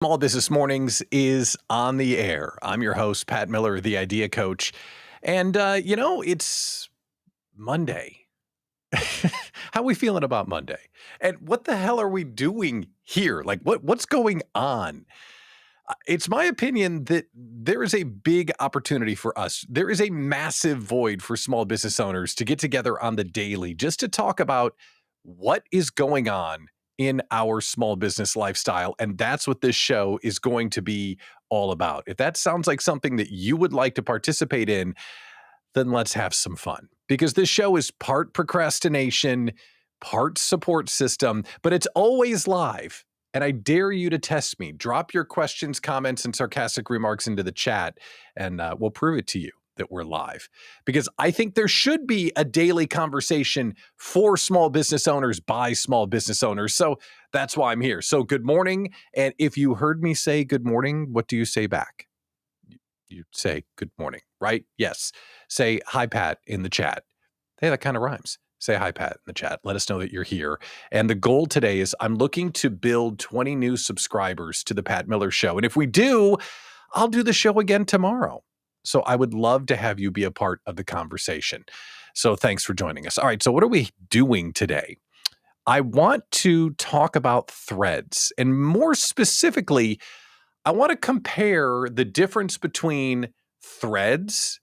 Small Business Mornings is on the air. I'm your host, Pat Miller, the Idea Coach. And, it's Monday. How are we feeling about Monday? And what the hell are we doing here? Like, what's going on? It's my opinion that there is a big opportunity for us. There is a massive void for small business owners to get together on the daily just to talk about what is going on in our small business lifestyle. And that's what this show is going to be all about. If that sounds like something that you would like to participate in, then let's have some fun, because this show is part procrastination, part support system, but it's always live. And I dare you to test me. Drop your questions, comments, and sarcastic remarks into the chat, and we'll prove it to you that we're live. Because I think there should be a daily conversation for small business owners by small business owners. So that's why I'm here. So good morning. And if you heard me say good morning, what do you say back? You say good morning, right? Yes. Say hi, Pat, in the chat. Hey, that kind of rhymes. Say hi, Pat, in the chat. Let us know that you're here. And the goal today is I'm looking to build 20 new subscribers to the Pat Miller Show. And if we do, I'll do the show again tomorrow. So I would love to have you be a part of the conversation. So thanks for joining us. All right. So what are we doing today? I want to talk about threads, and more specifically, I want to compare the difference between threads,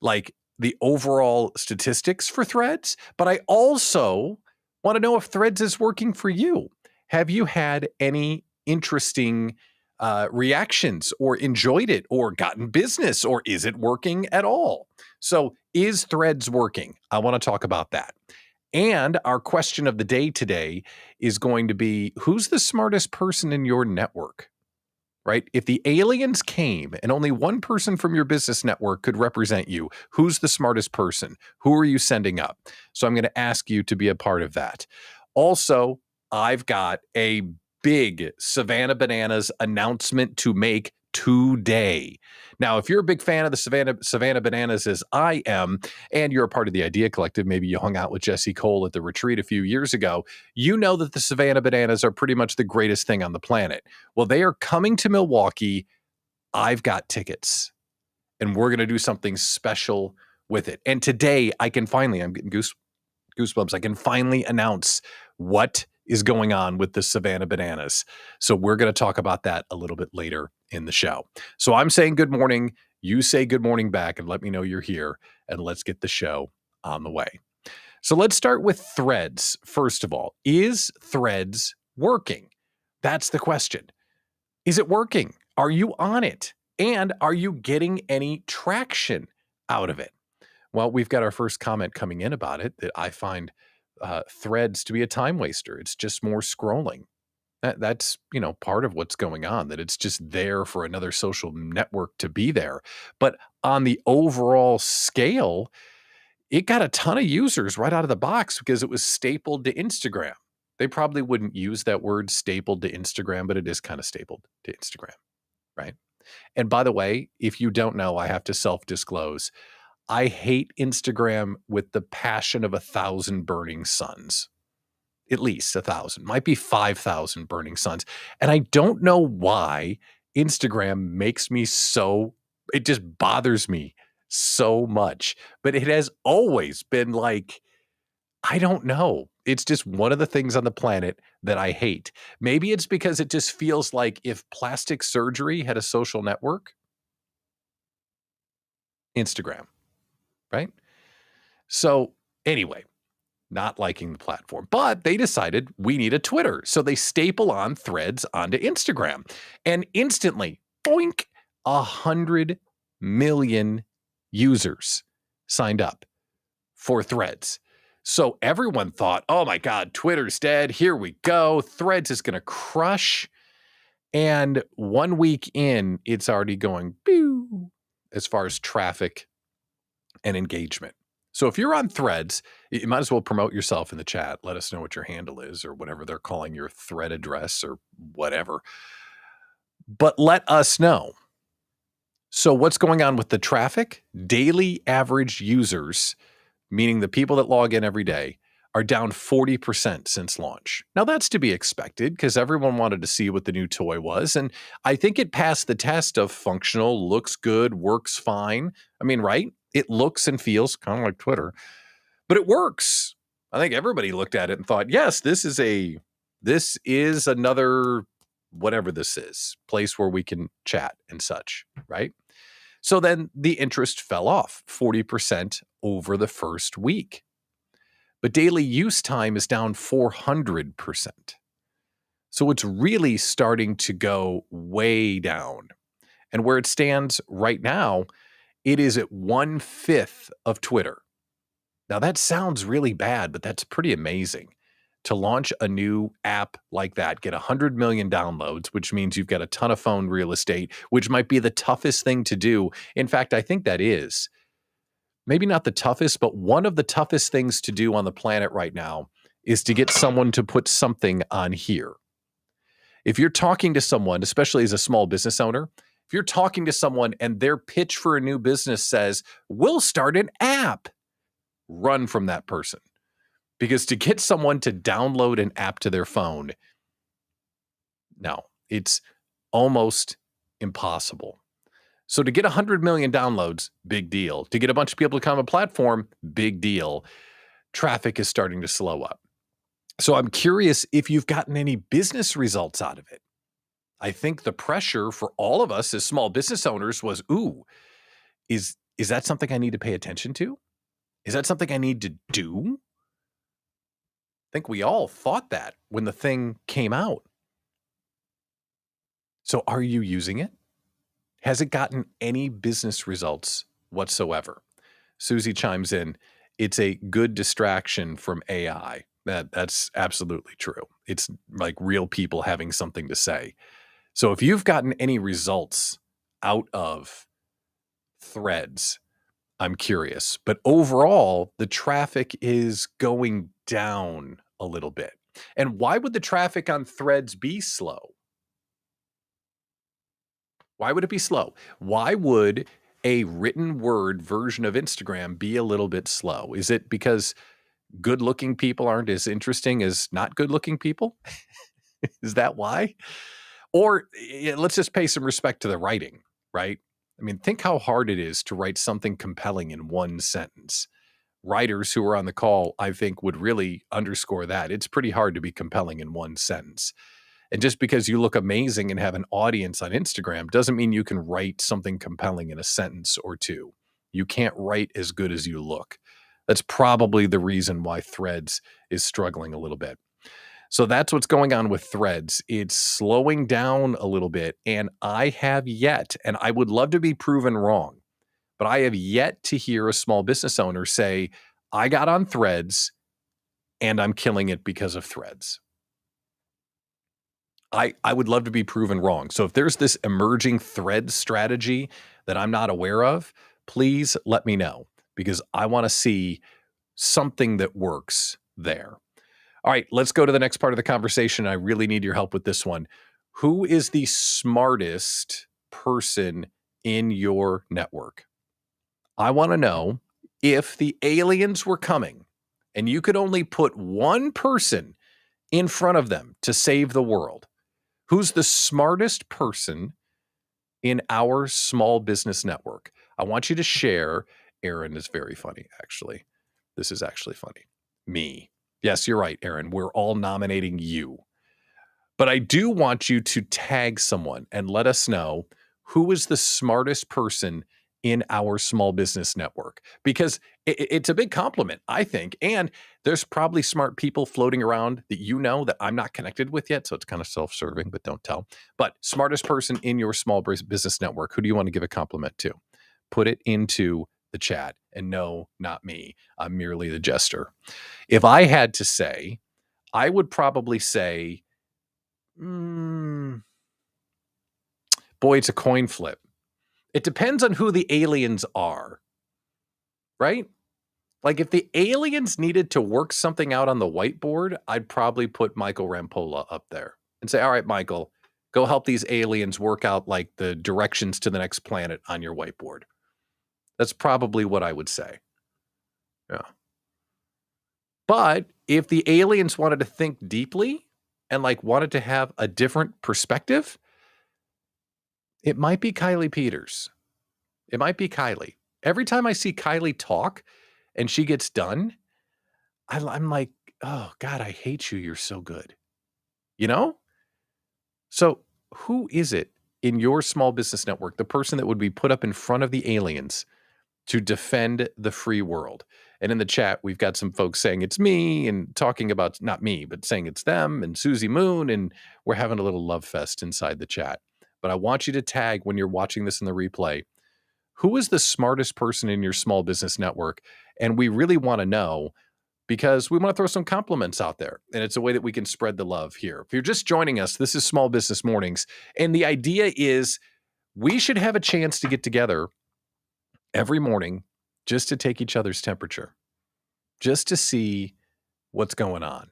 like the overall statistics for threads, but I also want to know if threads is working for you. Have you had any interesting reactions, or enjoyed it, or gotten business, or is it working at all? So is threads working? I want to talk about that. And our question of the day today is going to be, who's the smartest person in your network? Right? If the aliens came and only one person from your business network could represent you, who's the smartest person? Who are you sending up? So I'm going to ask you to be a part of that. Also, I've got a big Savannah Bananas announcement to make today. Now, if you're a big fan of the Savannah Bananas as I am, and you're a part of the Idea Collective, maybe you hung out with Jesse Cole at the retreat a few years ago, you know that the Savannah Bananas are pretty much the greatest thing on the planet. Well, they are coming to Milwaukee. I've got tickets, and we're going to do something special with it. And today I can finally, I'm getting goosebumps. I can finally announce what is going on with the Savannah Bananas. So we're going to talk about that a little bit later in the show. So I'm saying good morning. You say good morning back and let me know you're here, and let's get the show on the way. So let's start with threads. First of all, is threads working? That's the question. Is it working? Are you on it? And are you getting any traction out of it? Well, we've got our first comment coming in about it, that I find threads to be a time waster. It's just more scrolling. That's part of what's going on, that it's just there for another social network to be there. But on the overall scale, it got a ton of users right out of the box because it was stapled to Instagram. They probably wouldn't use that word stapled to Instagram, but it is kind of stapled to Instagram, right? And by the way, if you don't know, I have to self-disclose. I hate Instagram with the passion of 1,000 burning suns. At least 1,000, might be 5,000 burning suns. And I don't know why Instagram makes me it just bothers me so much. But it has always been like, I don't know. It's just one of the things on the planet that I hate. Maybe it's because it just feels like if plastic surgery had a social network, Instagram, right? So anyway, not liking the platform, but they decided we need a Twitter. So they staple on threads onto Instagram, and instantly, boink, 100 million users signed up for threads. So everyone thought, oh my God, Twitter's dead. Here we go. Threads is going to crush. And 1 week in, it's already going pew as far as traffic and engagement. So if you're on threads, you might as well promote yourself in the chat. Let us know what your handle is, or whatever they're calling your thread address, or whatever. But let us know. So what's going on with the traffic? Daily average users, meaning the people that log in every day, are down 40% since launch. Now, that's to be expected because everyone wanted to see what the new toy was. And I think it passed the test of functional, looks good, works fine. I mean, right? It looks and feels kind of like Twitter, but it works. I think everybody looked at it and thought, yes, this is another, whatever this is, place where we can chat and such, right? So then the interest fell off 40% over the first week. But daily use time is down 400%. So it's really starting to go way down. And where it stands right now, it is at 1/5 of Twitter. Now that sounds really bad, but that's pretty amazing. To launch a new app like that, get 100 million downloads, which means you've got a ton of phone real estate, which might be the toughest thing to do. In fact, I think that is. Maybe not the toughest, but one of the toughest things to do on the planet right now is to get someone to put something on here. If you're talking to someone, especially as a small business owner, if you're talking to someone and their pitch for a new business says, we'll start an app, run from that person. Because to get someone to download an app to their phone, no, it's almost impossible. So to get 100 million downloads, big deal. To get a bunch of people to come on a platform, big deal. Traffic is starting to slow up. So I'm curious if you've gotten any business results out of it. I think the pressure for all of us as small business owners was, is that something I need to pay attention to? Is that something I need to do? I think we all thought that when the thing came out. So are you using it? Has it gotten any business results whatsoever? Susie chimes in, it's a good distraction from AI. That's absolutely true. It's like real people having something to say. So if you've gotten any results out of Threads, I'm curious. But overall, the traffic is going down a little bit. And why would the traffic on Threads be slow? Why would it be slow? Why would a written word version of Instagram be a little bit slow? Is it because good-looking people aren't as interesting as not good-looking people? Is that why? Or let's just pay some respect to the writing, right? I mean, think how hard it is to write something compelling in one sentence. Writers who are on the call, I think, would really underscore that. It's pretty hard to be compelling in one sentence. And just because you look amazing and have an audience on Instagram doesn't mean you can write something compelling in a sentence or two. You can't write as good as you look. That's probably the reason why Threads is struggling a little bit. So that's what's going on with Threads. It's slowing down a little bit. And I have yet, and I would love to be proven wrong, but I have yet to hear a small business owner say, I got on Threads and I'm killing it because of Threads. I would love to be proven wrong. So if there's this emerging Threads strategy that I'm not aware of, please let me know because I want to see something that works there. All right, let's go to the next part of the conversation. I really need your help with this one. Who is the smartest person in your network? I want to know if the aliens were coming and you could only put one person in front of them to save the world. Who's the smartest person in our small business network? I want you to share. Aaron is very funny, actually. This is actually funny. Me. Yes, you're right, Aaron. We're all nominating you. But I do want you to tag someone and let us know who is the smartest person in our small business network, because it's a big compliment, I think. And there's probably smart people floating around that you know that I'm not connected with yet. So it's kind of self-serving, but don't tell. But smartest person in your small business network, who do you want to give a compliment to? Put it into the chat. And no, not me. I'm merely the jester. If I had to say, I would probably say, boy, it's a coin flip. It depends on who the aliens are, right? Like if the aliens needed to work something out on the whiteboard, I'd probably put Michael Rampolla up there and say, all right, Michael, go help these aliens work out like the directions to the next planet on your whiteboard. That's probably what I would say. Yeah. But if the aliens wanted to think deeply and like wanted to have a different perspective, it might be Kylie Peters. It might be Kylie. Every time I see Kylie talk and she gets done, I'm like, oh God, I hate you. You're so good. You know? So who is it in your small business network, the person that would be put up in front of the aliens to defend the free world? And in the chat, we've got some folks saying it's me and talking about, not me, but saying it's them and Susie Moon. And we're having a little love fest inside the chat. But I want you to tag when you're watching this in the replay. Who is the smartest person in your small business network? And we really want to know, because we want to throw some compliments out there. And it's a way that we can spread the love here. If you're just joining us, this is Small Business Mornings. And the idea is we should have a chance to get together every morning just to take each other's temperature, just to see what's going on.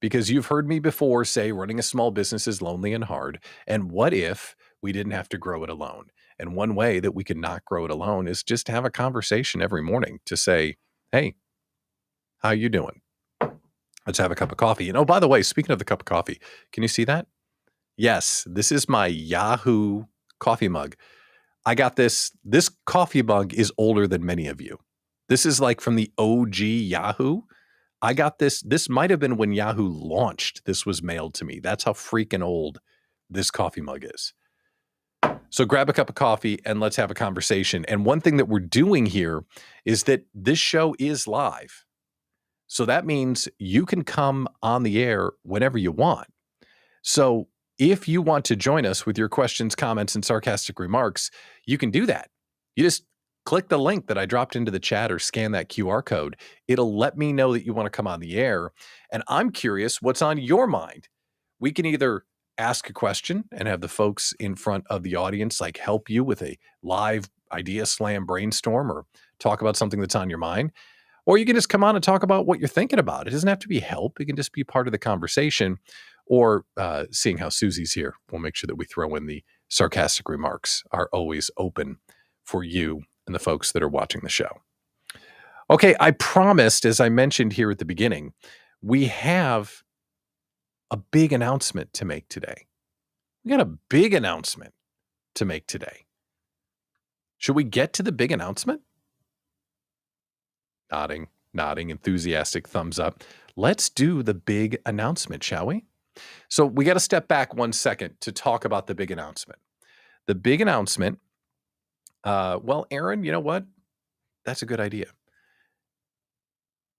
Because you've heard me before say running a small business is lonely and hard. And what if we didn't have to grow it alone? And one way that we can not grow it alone is just to have a conversation every morning to say, hey, how you doing? Let's have a cup of coffee. And oh, by the way, speaking of the cup of coffee, can you see that? Yes, this is my Yahoo coffee mug. I got this. This coffee mug is older than many of you. This is like from the OG Yahoo. I got this. This might have been when Yahoo launched. This was mailed to me. That's how freaking old this coffee mug is. So grab a cup of coffee and let's have a conversation. And one thing that we're doing here is that this show is live. So that means you can come on the air whenever you want. So if you want to join us with your questions, comments, and sarcastic remarks, you can do that. You just click the link that I dropped into the chat or scan that QR code. It'll let me know that you want to come on the air. And I'm curious what's on your mind. We can either ask a question and have the folks in front of the audience like help you with a live idea slam brainstorm or talk about something that's on your mind. Or you can just come on and talk about what you're thinking about. It doesn't have to be help. It can just be part of the conversation. Or seeing how Susie's here, we'll make sure that we throw in the sarcastic remarks are always open for you and the folks that are watching the show. Okay, I promised, as I mentioned here at the beginning, we have a big announcement to make today. We got a big announcement to make today. Should we get to the big announcement? Nodding, enthusiastic thumbs up. Let's do the big announcement, shall we? So we got to step back 1 second to talk about the big announcement. The big announcement, well, Aaron, you know what? That's a good idea.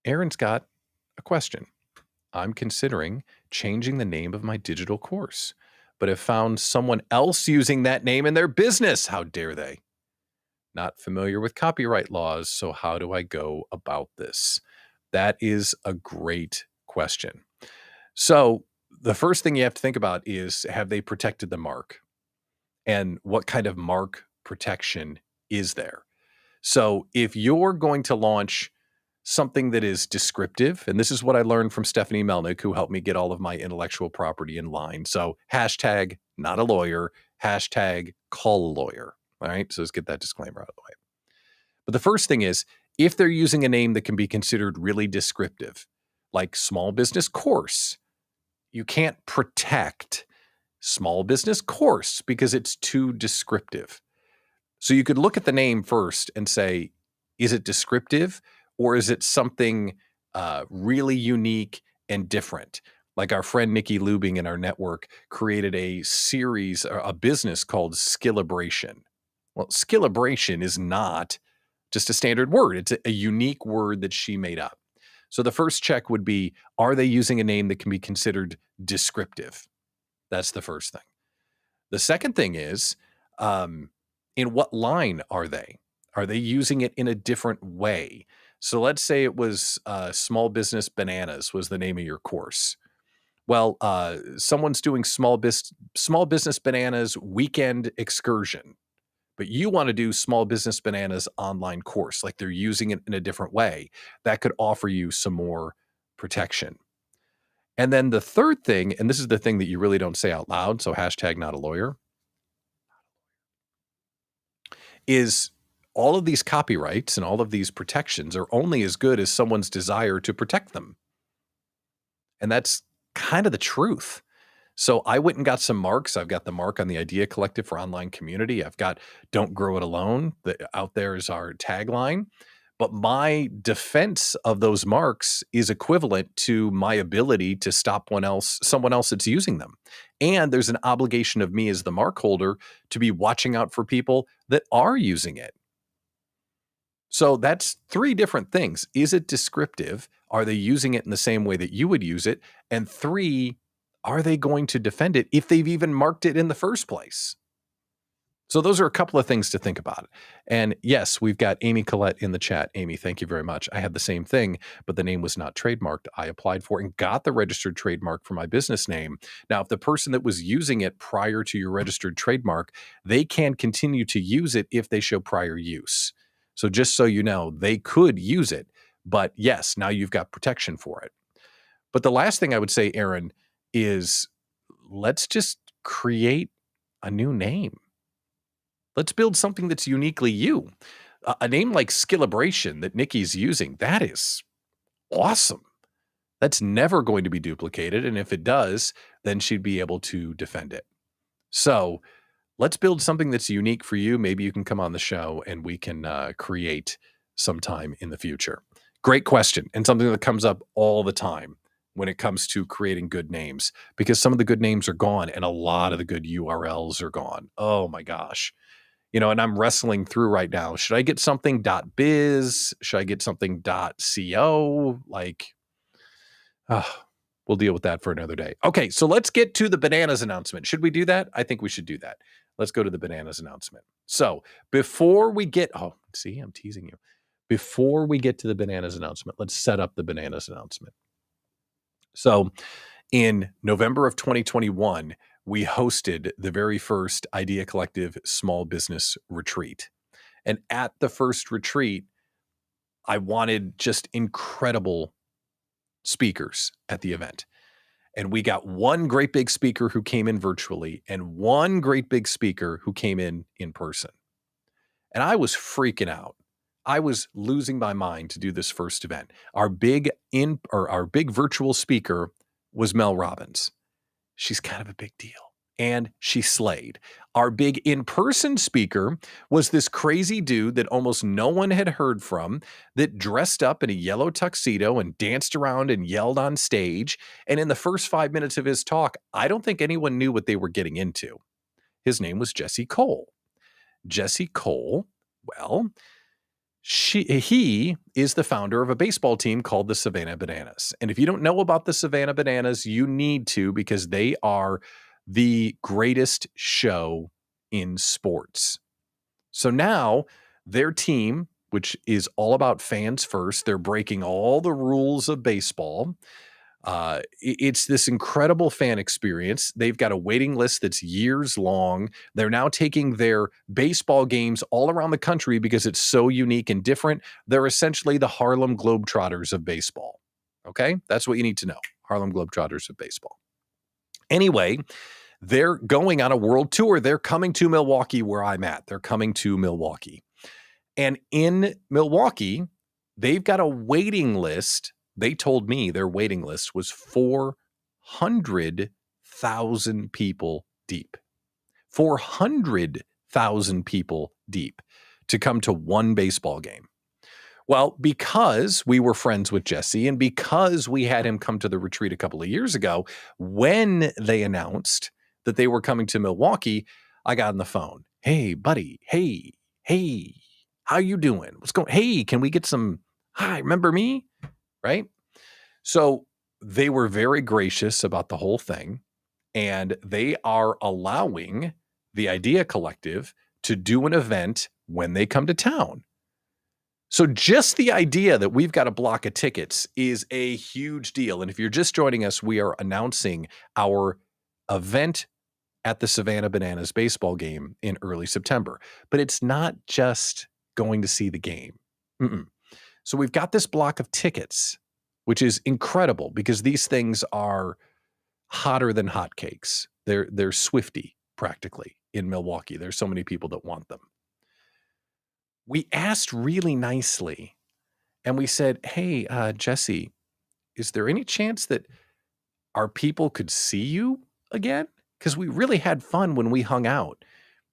Aaron's got a question. I'm considering changing the name of my digital course, but have found someone else using that name in their business. How dare they? Not familiar with copyright laws, so how do I go about this? That is a great question. So the first thing you have to think about is, have they protected the mark? And what kind of mark protection is there? So if you're going to launch something that is descriptive, and this is what I learned from Stephanie Melnick, who helped me get all of my intellectual property in line. So hashtag not a lawyer, hashtag call a lawyer. All right, so let's get that disclaimer out of the way. But the first thing is, if they're using a name that can be considered really descriptive, like small business course, you can't protect small business course because it's too descriptive. So you could look at the name first and say, is it descriptive or is it something really unique and different? Like our friend Nikki Lubing in our network created a series, a business called Skillabration. Well, Skillabration is not just a standard word. It's a unique word that she made up. So the first check would be, are they using a name that can be considered descriptive? That's the first thing. The second thing is, in what line are they? Are they using it in a different way? So let's say it was Small Business Bananas was the name of your course. Well, someone's doing Small Business Bananas weekend excursion, but you want to do Small Business Bananas online course, like they're using it in a different way. That could offer you some more protection. And then the third thing, and this is the thing that you really don't say out loud, so hashtag not a lawyer, is all of these copyrights and all of these protections are only as good as someone's desire to protect them. And that's kind of the truth. So I went and got some marks. I've got the mark on the Idea Collective for online community. I've got Don't Grow It Alone. Out there is our tagline. But my defense of those marks is equivalent to my ability to stop someone else that's using them. And there's an obligation of me as the mark holder to be watching out for people that are using it. So that's three different things. Is it descriptive? Are they using it in the same way that you would use it? And three, are they going to defend it if they've even marked it in the first place? So those are a couple of things to think about. And yes, we've got Amy Collette in the chat. Amy, thank you very much. I had the same thing, but the name was not trademarked. I applied for and got the registered trademark for my business name. Now, if the person that was using it prior to your registered trademark, they can continue to use it if they show prior use. So just so you know, they could use it. But yes, now you've got protection for it. But the last thing I would say, Aaron, is let's just create a new name. Let's build something that's uniquely you. A name like Skillabration that Nikki's using, that is awesome. That's never going to be duplicated. And if it does, then she'd be able to defend it. So let's build something that's unique for you. Maybe you can come on the show and we can create sometime in the future. Great question. And something that comes up all the time when it comes to creating good names, because some of the good names are gone and a lot of the good URLs are gone. Oh my gosh. And I'm wrestling through right now. Should I get something .biz? Should I get something .co? We'll deal with that for another day. Okay, so let's get to the bananas announcement. Should we do that? I think we should do that. Let's go to the bananas announcement. So before we get, see, I'm teasing you. Before we get to the bananas announcement, let's set up the bananas announcement. So in November of 2021, we hosted the very first Idea Collective Small Business Retreat. And at the first retreat, I wanted just incredible speakers at the event. And we got one great big speaker who came in virtually and one great big speaker who came in person. And I was freaking out. I was losing my mind to do this first event. Our big virtual speaker was Mel Robbins. She's kind of a big deal. And she slayed. Our big in-person speaker was this crazy dude that almost no one had heard from, that dressed up in a yellow tuxedo and danced around and yelled on stage. And in the first 5 minutes of his talk, I don't think anyone knew what they were getting into. His name was Jesse Cole. Jesse Cole, well, he is the founder of a baseball team called the Savannah Bananas. And if you don't know about the Savannah Bananas, you need to, because they are the greatest show in sports. So now their team, which is all about fans first, they're breaking all the rules of baseball. It's this incredible fan experience. They've got a waiting list that's years long. They're now taking their baseball games all around the country because it's so unique and different. They're essentially the Harlem Globetrotters of baseball. Okay? That's what you need to know. Harlem Globetrotters of baseball. Anyway, they're going on a world tour. They're coming to Milwaukee, where I'm at. They're coming to Milwaukee. And in Milwaukee, they've got a waiting list. They told me their waiting list was 400,000 people deep. 400,000 people deep to come to one baseball game. Well, because we were friends with Jesse and because we had him come to the retreat a couple of years ago, when they announced that they were coming to Milwaukee, I got on the phone. Hey, buddy. Hey, how you doing? What's going? Hey, can we get some? Hi, remember me? Right? So they were very gracious about the whole thing, and they are allowing the Idea Collective to do an event when they come to town. So just the idea that we've got a block of tickets is a huge deal. And if you're just joining us, we are announcing our event at the Savannah Bananas baseball game in early September. But it's not just going to see the game. So we've got this block of tickets, which is incredible because these things are hotter than hotcakes. They're Swifty practically in Milwaukee. There's so many people that want them. We asked really nicely and we said, hey, Jesse, is there any chance that our people could see you again? Because we really had fun when we hung out.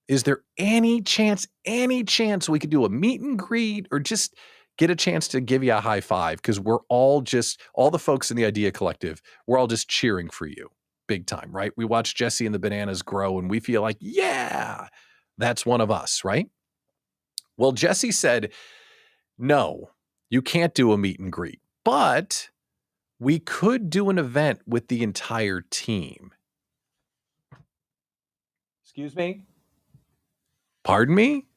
Is there any chance we could do a meet and greet or just get a chance to give you a high five? Because we're all the folks in the Idea Collective, we're all just cheering for you big time, right? We watch Jesse and the Bananas grow and we feel like, yeah, that's one of us, right? Well, Jesse said, no, you can't do a meet and greet, but we could do an event with the entire team. Excuse me? Pardon me?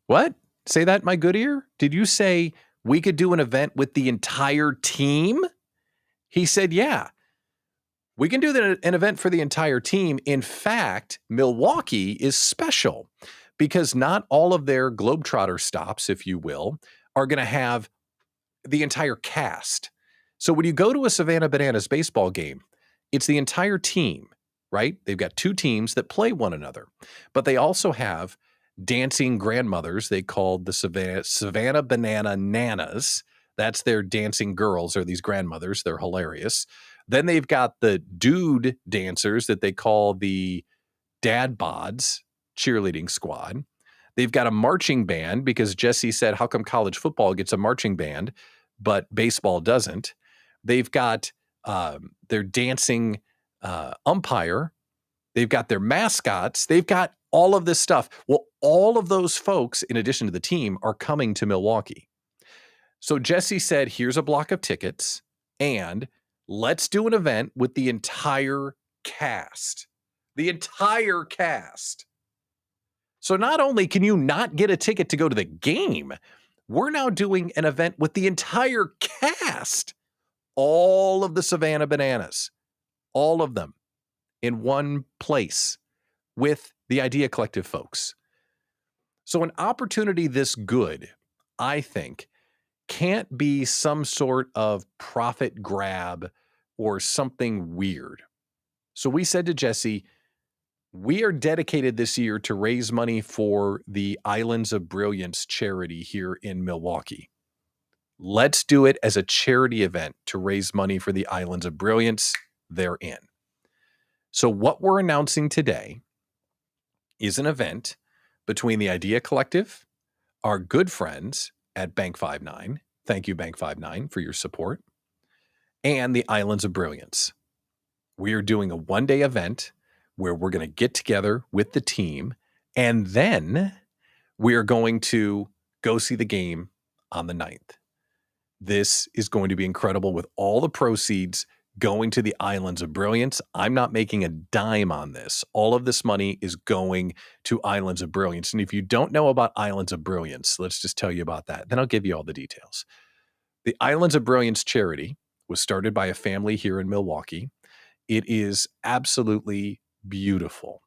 What? Say that in my good ear? Did you say we could do an event with the entire team? He said, yeah, we can do an event for the entire team. In fact, Milwaukee is special because not all of their Globetrotter stops, if you will, are going to have the entire cast. So when you go to a Savannah Bananas baseball game, it's the entire team, right? They've got two teams that play one another, but they also have dancing grandmothers. They called the Savannah Banana Nanas. That's their dancing girls, or these grandmothers. They're hilarious. Then they've got the dude dancers that they call the dad bods cheerleading squad. They've got a marching band because Jesse said, how come college football gets a marching band, but baseball doesn't? They've got their dancing umpire. They've got their mascots. They've got all of this stuff. Well, all of those folks, in addition to the team, are coming to Milwaukee. So Jesse said, here's a block of tickets and let's do an event with the entire cast. The entire cast. So not only can you not get a ticket to go to the game, we're now doing an event with the entire cast. All of the Savannah Bananas, all of them in one place with the Idea Collective folks. So an opportunity this good, I think, can't be some sort of profit grab or something weird. So we said to Jesse, we are dedicated this year to raise money for the Islands of Brilliance charity here in Milwaukee. Let's do it as a charity event to raise money for the Islands of Brilliance. They're in. So what we're announcing today is an event between the Idea Collective, our good friends at Bank 59. Thank you, Bank 59, for your support. And the Islands of Brilliance. We are doing a one-day event where we're going to get together with the team, and then we are going to go see the game on the 9th. This is going to be incredible with all the proceeds going to the Islands of Brilliance. I'm not making a dime on this. All of this money is going to Islands of Brilliance. And if you don't know about Islands of Brilliance, let's just tell you about that. Then I'll give you all the details. The Islands of Brilliance charity was started by a family here in Milwaukee. It is absolutely beautiful.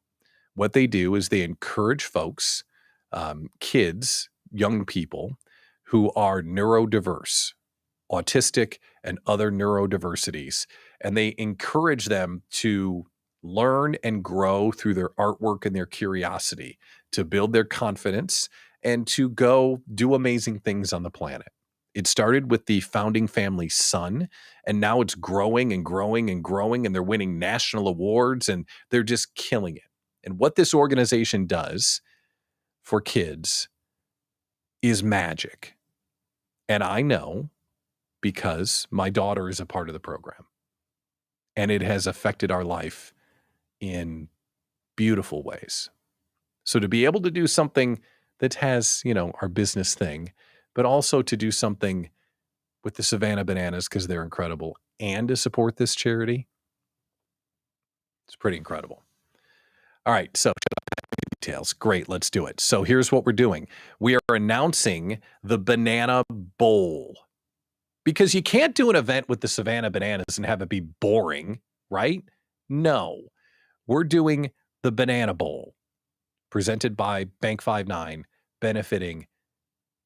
What they do is they encourage folks, kids, young people who are neurodiverse, autistic, and other neurodiversities, and they encourage them to learn and grow through their artwork and their curiosity, to build their confidence, and to go do amazing things on the planet. It started with the founding family's son, and now it's growing and growing and growing, and they're winning national awards, and they're just killing it. And what this organization does for kids is magic. And I know because my daughter is a part of the program, and it has affected our life in beautiful ways. So to be able to do something that has, our business thing, but also to do something with the Savannah Bananas because they're incredible, and to support this charity, it's pretty incredible. All right, so details. Great, let's do it. So here's what we're doing. We are announcing the Banana Bowl because you can't do an event with the Savannah Bananas and have it be boring, right? No, we're doing the Banana Bowl presented by Bank 59, benefiting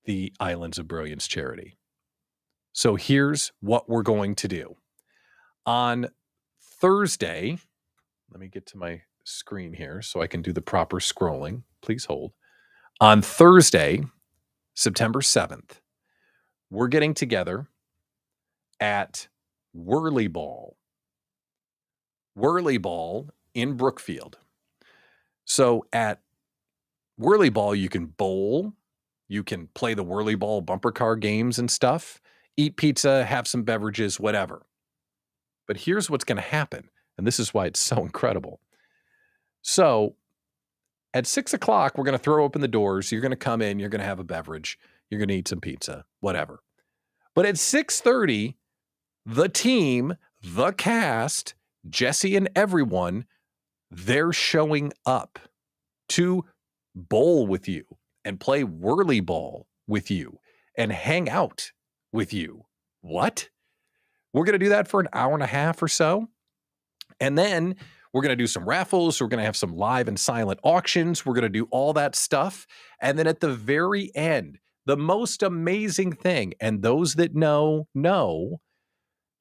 the Islands of Brilliance charity. So here's what we're going to do. On Thursday, let me get to my screen here so I can do the proper scrolling. Please hold. On Thursday, September 7th, we're getting together at Whirly Ball. Whirly Ball in Brookfield. So at Whirly Ball, you can bowl, you can play the Whirly Ball bumper car games and stuff, eat pizza, have some beverages, whatever. But here's what's going to happen, and this is why it's so incredible. So at 6 o'clock, we're going to throw open the doors. You're going to come in, you're going to have a beverage, you're going to eat some pizza, whatever. But at 6:30, the team, the cast, Jesse and everyone, they're showing up to bowl with you and play whirly ball with you and hang out with you. What? We're going to do that for an hour and a half or so. And then we're going to do some raffles. We're going to have some live and silent auctions. We're going to do all that stuff. And then at the very end, the most amazing thing, and those that know,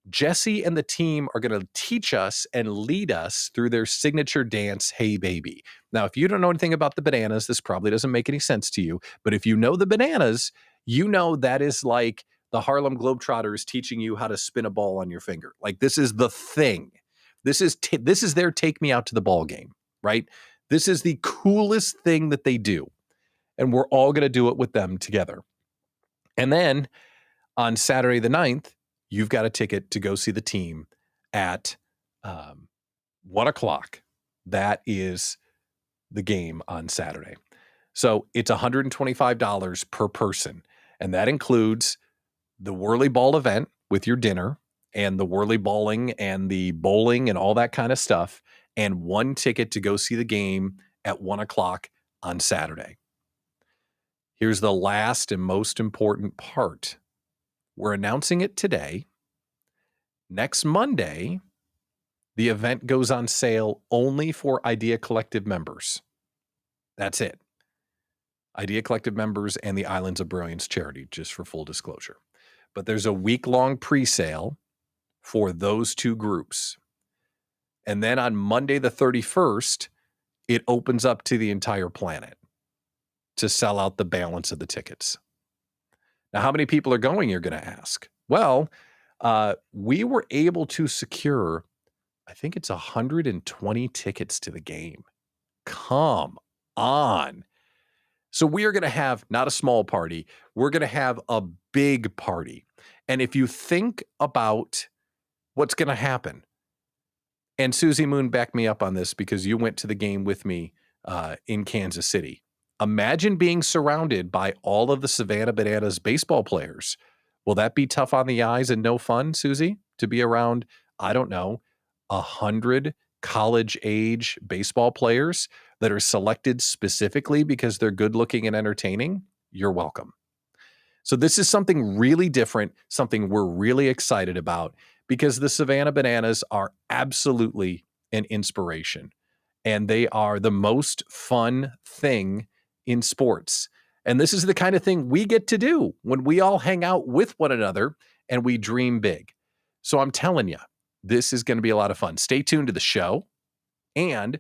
Jesse and the team are going to teach us and lead us through their signature dance, Hey Baby. Now, if you don't know anything about the bananas, this probably doesn't make any sense to you. But if you know the bananas, you know that is like the Harlem Globetrotters teaching you how to spin a ball on your finger. Like, this is the thing. This is their take me out to the ball game, right? This is the coolest thing that they do. And we're all going to do it with them together. And then on Saturday the 9th, you've got a ticket to go see the team at 1 o'clock. That is the game on Saturday. So it's $125 per person. And that includes the Whirly Ball event with your dinner and the Whirly Balling and the bowling and all that kind of stuff. And one ticket to go see the game at 1 o'clock on Saturday. Here's the last and most important part. We're announcing it today. Next Monday, the event goes on sale only for Idea Collective members. That's it. Idea Collective members and the Islands of Brilliance charity, just for full disclosure. But there's a week-long pre-sale for those two groups. And then on Monday the 31st, it opens up to the entire planet to sell out the balance of the tickets. Now, how many people are going, you're going to ask? Well, we were able to secure, I think it's 120 tickets to the game. Come on. So we are going to have not a small party. We're going to have a big party. And if you think about what's going to happen, and Susie Moon backed me up on this because you went to the game with me in Kansas City. Imagine being surrounded by all of the Savannah Bananas baseball players. Will that be tough on the eyes and no fun, Susie, to be around, I don't know, 100 college-age baseball players that are selected specifically because they're good-looking and entertaining? You're welcome. So this is something really different, something we're really excited about, because the Savannah Bananas are absolutely an inspiration, and they are the most fun thing in sports. And this is the kind of thing we get to do when we all hang out with one another and we dream big. So I'm telling you, this is going to be a lot of fun. Stay tuned to the show and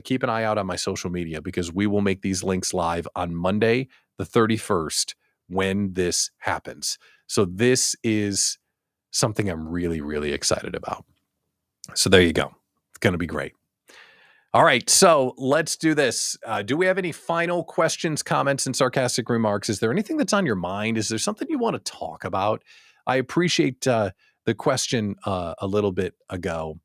keep an eye out on my social media, because we will make these links live on Monday, the 31st, when this happens. So this is something I'm really, really excited about. So there you go. It's going to be great. All right, so let's do this. Do we have any final questions, comments, and sarcastic remarks? Is there anything that's on your mind? Is there something you want to talk about? I appreciate the question a little bit ago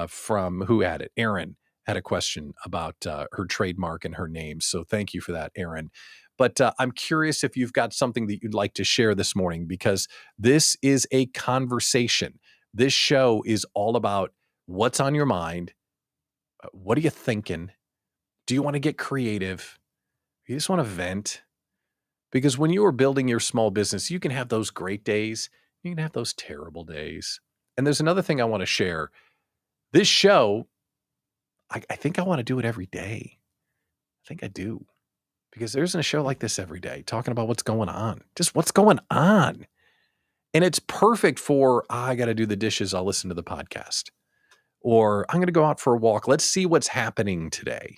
from who had it. Erin had a question about her trademark and her name. So thank you for that, Erin. But I'm curious if you've got something that you'd like to share this morning, because this is a conversation. This show is all about what's on your mind. What are you thinking? Do you want to get creative? You just want to vent? Because when you are building your small business, you can have those great days. You can have those terrible days. And there's another thing I want to share. This show, I think I want to do it every day. I think I do. Because there isn't a show like this every day, talking about what's going on. Just what's going on. And it's perfect for, I got to do the dishes, I'll listen to the podcast. Or I'm going to go out for a walk. Let's see what's happening today.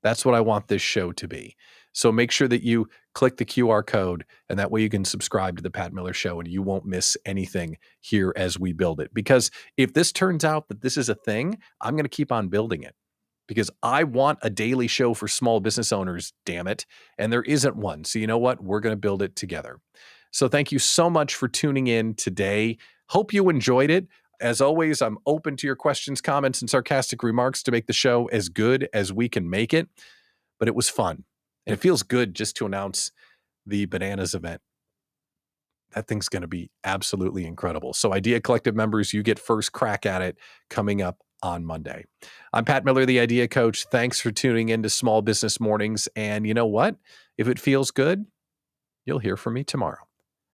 That's what I want this show to be. So make sure that you click the QR code, and that way you can subscribe to the Pat Miller Show and you won't miss anything here as we build it. Because if this turns out that this is a thing, I'm going to keep on building it because I want a daily show for small business owners, damn it. And there isn't one. So you know what? We're going to build it together. So thank you so much for tuning in today. Hope you enjoyed it. As always, I'm open to your questions, comments, and sarcastic remarks to make the show as good as we can make it. But it was fun. And it feels good just to announce the Bananas event. That thing's going to be absolutely incredible. So Idea Collective members, you get first crack at it coming up on Monday. I'm Pat Miller, the Idea Coach. Thanks for tuning into Small Business Mornings. And you know what? If it feels good, you'll hear from me tomorrow.